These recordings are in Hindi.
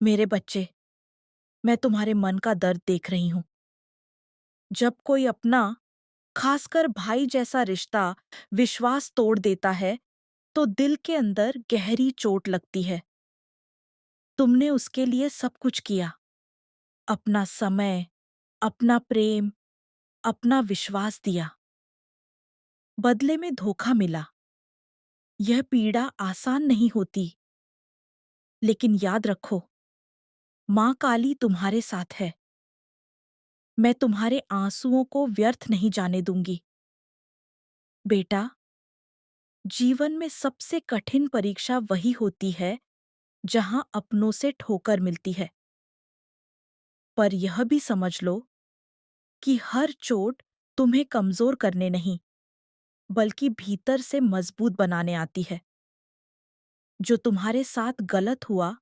मेरे बच्चे, मैं तुम्हारे मन का दर्द देख रही हूँ। जब कोई अपना, खासकर भाई जैसा रिश्ता विश्वास तोड़ देता है, तो दिल के अंदर गहरी चोट लगती है। तुमने उसके लिए सब कुछ किया, अपना समय, अपना प्रेम, अपना विश्वास दिया। बदले में धोखा मिला। यह पीड़ा आसान नहीं होती, लेकिन याद रखो, माँ काली तुम्हारे साथ है। मैं तुम्हारे आंसुओं को व्यर्थ नहीं जाने दूंगी। बेटा, जीवन में सबसे कठिन परीक्षा वही होती है जहां अपनों से ठोकर मिलती है। पर यह भी समझ लो कि हर चोट तुम्हें कमजोर करने नहीं, बल्कि भीतर से मजबूत बनाने आती है। जो तुम्हारे साथ गलत हुआ,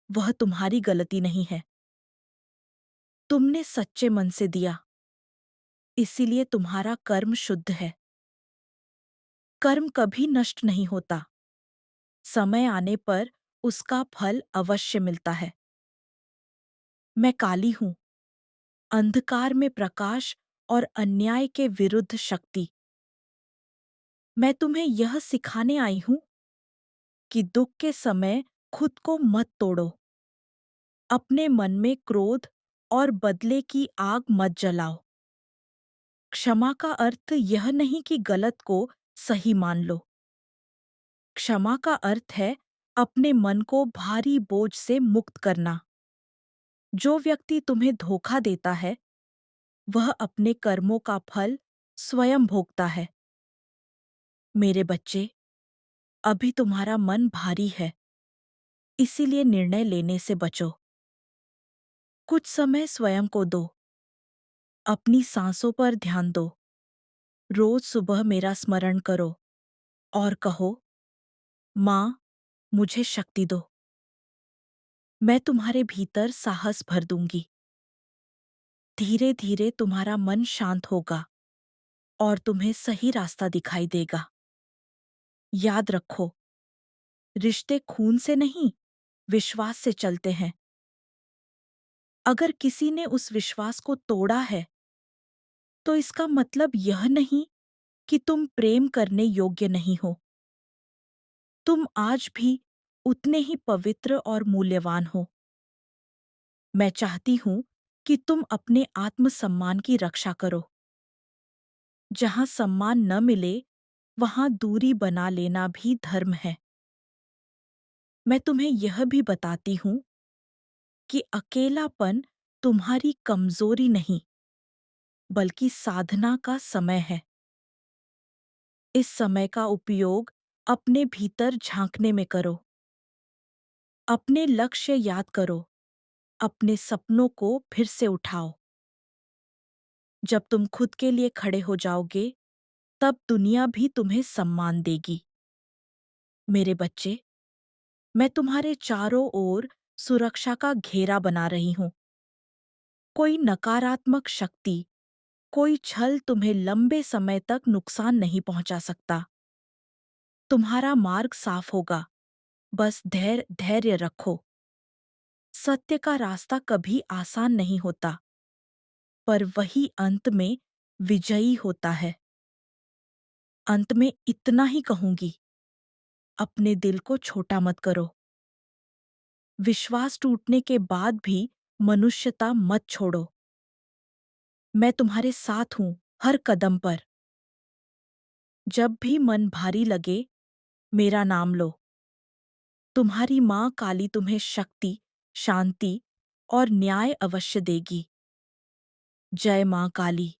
वह तुम्हारी गलती नहीं है। तुमने सच्चे मन से दिया, इसीलिए तुम्हारा कर्म शुद्ध है। कर्म कभी नष्ट नहीं होता। समय आने पर उसका फल अवश्य मिलता है। मैं काली हूं, अंधकार में प्रकाश और अन्याय के विरुद्ध शक्ति। मैं तुम्हें यह सिखाने आई हूं कि दुख के समय खुद को मत तोड़ो। अपने मन में क्रोध और बदले की आग मत जलाओ। क्षमा का अर्थ यह नहीं कि गलत को सही मान लो। क्षमा का अर्थ है अपने मन को भारी बोझ से मुक्त करना। जो व्यक्ति तुम्हें धोखा देता है, वह अपने कर्मों का फल स्वयं भोगता है। मेरे बच्चे, अभी तुम्हारा मन भारी है, इसीलिए निर्णय लेने से बचो। कुछ समय स्वयं को दो। अपनी सांसों पर ध्यान दो। रोज सुबह मेरा स्मरण करो और कहो, माँ, मुझे शक्ति दो। मैं तुम्हारे भीतर साहस भर दूंगी। धीरे धीरे तुम्हारा मन शांत होगा और तुम्हें सही रास्ता दिखाई देगा। याद रखो, रिश्ते खून से नहीं, विश्वास से चलते हैं। अगर किसी ने उस विश्वास को तोड़ा है, तो इसका मतलब यह नहीं कि तुम प्रेम करने योग्य नहीं हो। तुम आज भी उतने ही पवित्र और मूल्यवान हो। मैं चाहती हूं कि तुम अपने आत्मसम्मान की रक्षा करो। जहां सम्मान न मिले, वहां दूरी बना लेना भी धर्म है। मैं तुम्हें यह भी बताती हूं कि अकेलापन तुम्हारी कमजोरी नहीं, बल्कि साधना का समय है। इस समय का उपयोग अपने भीतर झांकने में करो। अपने लक्ष्य याद करो, अपने सपनों को फिर से उठाओ। जब तुम खुद के लिए खड़े हो जाओगे, तब दुनिया भी तुम्हें सम्मान देगी। मेरे बच्चे, मैं तुम्हारे चारों ओर सुरक्षा का घेरा बना रही हूं। कोई नकारात्मक शक्ति, कोई छल तुम्हें लंबे समय तक नुकसान नहीं पहुंचा सकता। तुम्हारा मार्ग साफ होगा, बस धैर्य रखो। सत्य का रास्ता कभी आसान नहीं होता, पर वही अंत में विजयी होता है। अंत में इतना ही कहूंगी, अपने दिल को छोटा मत करो। विश्वास टूटने के बाद भी मनुष्यता मत छोड़ो। मैं तुम्हारे साथ हूं, हर कदम पर। जब भी मन भारी लगे, मेरा नाम लो। तुम्हारी माँ काली तुम्हें शक्ति, शांति और न्याय अवश्य देगी। जय माँ काली।